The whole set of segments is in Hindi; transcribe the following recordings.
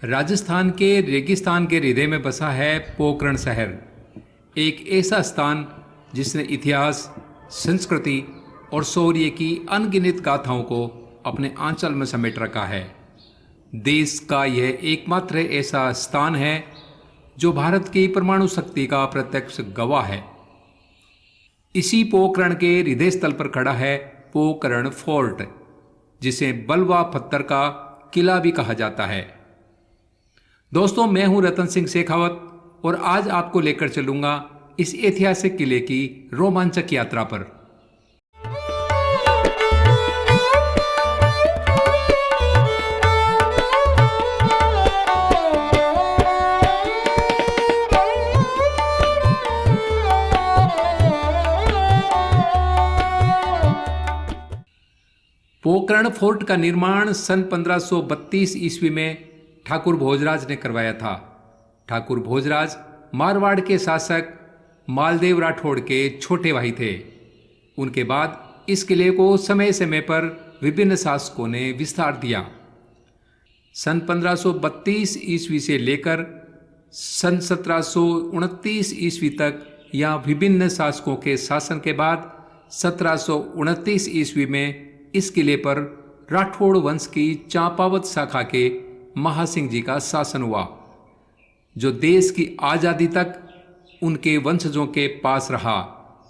राजस्थान के रेगिस्तान के हृदय में बसा है पोखरण शहर, एक ऐसा स्थान जिसने इतिहास, संस्कृति और शौर्य की अनगिनत गाथाओं को अपने आंचल में समेट रखा है। देश का यह एकमात्र ऐसा स्थान है जो भारत की परमाणु शक्ति का प्रत्यक्ष गवाह है। इसी पोखरण के हृदय स्थल पर खड़ा है पोखरण फोर्ट, जिसे बलवा पत्थर का किला भी कहा जाता है। दोस्तों, मैं हूं रतन सिंह शेखावत और आज आपको लेकर चलूंगा इस ऐतिहासिक किले की रोमांचक यात्रा पर। पोखरण फोर्ट का निर्माण सन 1532 ईस्वी में ठाकुर भोजराज ने करवाया था। ठाकुर भोजराज मारवाड़ के शासक मालदेव राठौड़ के छोटे भाई थे। उनके बाद इस किले को समय समय पर विभिन्न शासकों ने विस्तार दिया। सन 1532 ईस्वी से लेकर सन 1729 ईस्वी तक यहाँ विभिन्न शासकों के शासन के बाद 1729 ईस्वी में इस किले पर राठौड़ वंश की चांपावत शाखा के महासिंह जी का शासन हुआ, जो देश की आज़ादी तक उनके वंशजों के पास रहा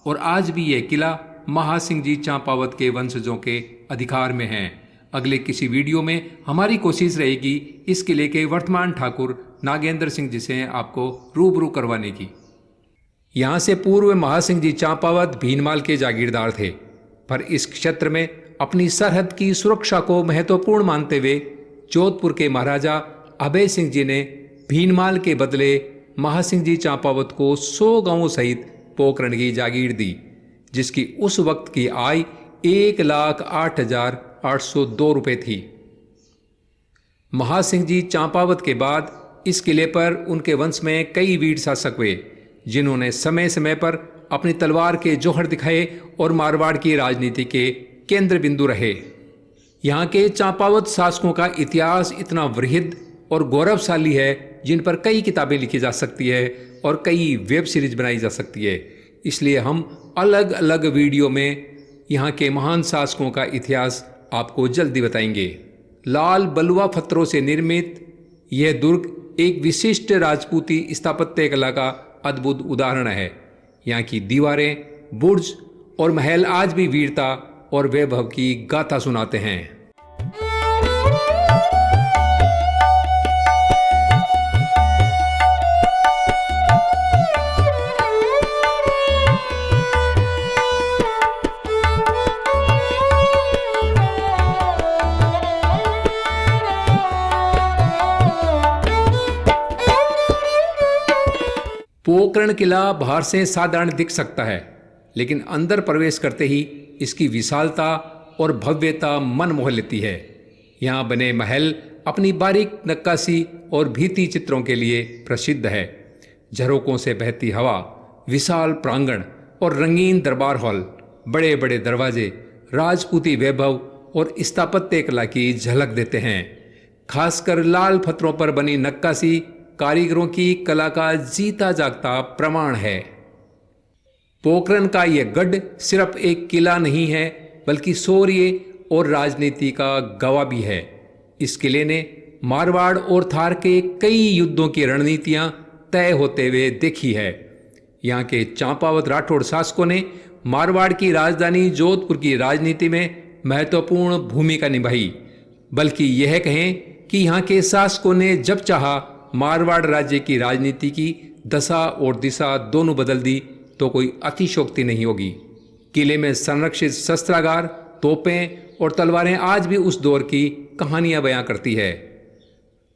और आज भी यह किला महासिंह जी चांपावत के वंशजों के अधिकार में है। अगले किसी वीडियो में हमारी कोशिश रहेगी इस किले के वर्तमान ठाकुर नागेंद्र सिंह जी से आपको रूबरू करवाने की। यहाँ से पूर्व महासिंह जी चांपावत भीनमाल के जागीरदार थे, पर इस क्षेत्र में अपनी सरहद की सुरक्षा को महत्वपूर्ण मानते हुए जोधपुर के महाराजा अभय सिंह जी ने भीनमाल के बदले महासिंह जी चांपावत को 100 गांवों सहित पोखरण की जागीर दी, जिसकी उस वक्त की आय 1,08,802 रुपये थी। महासिंह जी चांपावत के बाद इस किले पर उनके वंश में कई वीर शासक हुए, जिन्होंने समय समय पर अपनी तलवार के जौहर दिखाए और मारवाड़ की राजनीति के केंद्र बिंदु रहे। यहाँ के चांपावत शासकों का इतिहास इतना वृहद और गौरवशाली है, जिन पर कई किताबें लिखी जा सकती है और कई वेब सीरीज बनाई जा सकती है। इसलिए हम अलग अलग वीडियो में यहाँ के महान शासकों का इतिहास आपको जल्दी बताएंगे। लाल बलुआ पत्थरों से निर्मित यह दुर्ग एक विशिष्ट राजपूती स्थापत्य कला का अद्भुत उदाहरण है। यहाँ की दीवारें, बुर्ज और महल आज भी वीरता और वैभव की गाथा सुनाते हैं। पोखरण किला बाहर से साधारण दिख सकता है, लेकिन अंदर प्रवेश करते ही इसकी विशालता और भव्यता मन मोह लेती है। यहाँ बने महल अपनी बारीक नक्काशी और भित्ति चित्रों के लिए प्रसिद्ध है। झरोकों से बहती हवा, विशाल प्रांगण और रंगीन दरबार हॉल, बड़े बड़े दरवाजे राजपूती वैभव और स्थापत्य कला की झलक देते हैं। खासकर लाल पत्थरों पर बनी नक्काशी कारीगरों की कला का जीता जागता प्रमाण है। पोखरण का यह गढ़ सिर्फ एक किला नहीं है, बल्कि शौर्य और राजनीति का गवाह भी है। इस किले ने मारवाड़ और थार के कई युद्धों की रणनीतियां तय होते हुए देखी है। यहाँ के चांपावत राठौड़ शासकों ने मारवाड़ की राजधानी जोधपुर की राजनीति में महत्वपूर्ण भूमिका निभाई। बल्कि यह कहें कि यहाँ के शासकों ने जब चाहा मारवाड़ राज्य की राजनीति की दशा और दिशा दोनों बदल दी, तो कोई अतिशयोक्ति नहीं होगी। किले में संरक्षित शस्त्रागार, तोपें और तलवारें आज भी उस दौर की कहानियां बयां करती है।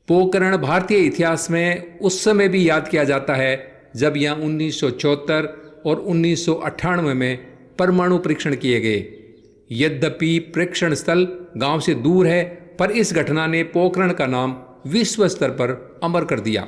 पोखरण भारतीय इतिहास में उस समय भी याद किया जाता है जब यहाँ 1974 और 1998 में परमाणु परीक्षण किए गए। यद्यपि परीक्षण स्थल गांव से दूर है, पर इस घटना ने पोखरण का नाम विश्व स्तर पर अमर कर दिया।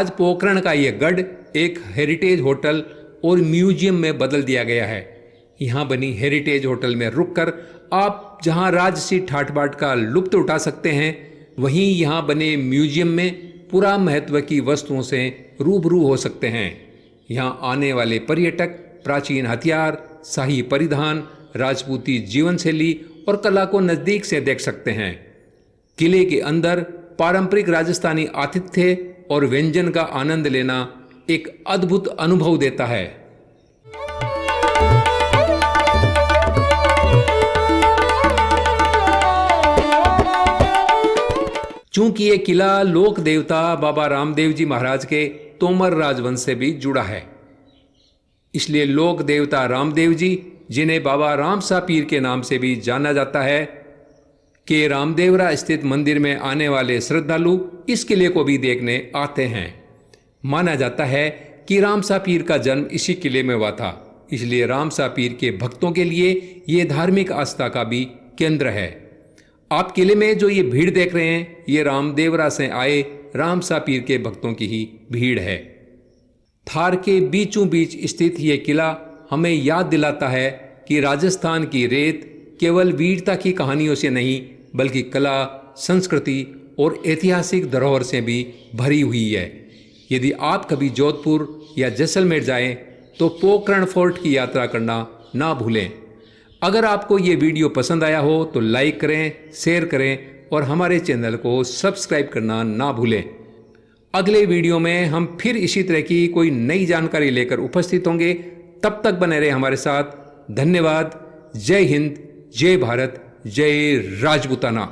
आज पोखरण का यह गढ़ एक हेरिटेज होटल और म्यूजियम में बदल दिया गया है। यहाँ बनी हेरिटेज होटल में रुककर आप जहाँ राजसी ठाट बाट का लुत्फ उठा सकते हैं, वहीं यहाँ बने म्यूजियम में पूरा महत्व की वस्तुओं से रूबरू हो सकते हैं। यहाँ आने वाले पर्यटक प्राचीन हथियार, शाही परिधान, राजपूती जीवन शैली और कला को नज़दीक से देख सकते हैं। किले के अंदर पारंपरिक राजस्थानी आतिथ्य और व्यंजन का आनंद लेना एक अद्भुत अनुभव देता है। चूंकि ये किला लोक देवता बाबा रामदेव जी महाराज के तोमर राजवंश से भी जुड़ा है, इसलिए लोक देवता रामदेव जी, जिन्हें बाबा रामसा पीर के नाम से भी जाना जाता है, के रामदेवरा स्थित मंदिर में आने वाले श्रद्धालु इस किले को भी देखने आते हैं। माना जाता है कि रामसा पीर का जन्म इसी किले में हुआ था, इसलिए रामसा पीर के भक्तों के लिए ये धार्मिक आस्था का भी केंद्र है। आप किले में जो ये भीड़ देख रहे हैं, ये रामदेवरा से आए रामसा पीर के भक्तों की ही भीड़ है। थार के बीचों बीच स्थित ये किला हमें याद दिलाता है कि राजस्थान की रेत केवल वीरता की कहानियों से नहीं, बल्कि कला, संस्कृति और ऐतिहासिक धरोहर से भी भरी हुई है। यदि आप कभी जोधपुर या जैसलमेर जाएं, तो पोखरण फोर्ट की यात्रा करना ना भूलें। अगर आपको ये वीडियो पसंद आया हो तो लाइक करें, शेयर करें और हमारे चैनल को सब्सक्राइब करना ना भूलें। अगले वीडियो में हम फिर इसी तरह की कोई नई जानकारी लेकर उपस्थित होंगे। तब तक बने रहे हमारे साथ। धन्यवाद। जय हिंद, जय भारत, जय राजपूताना।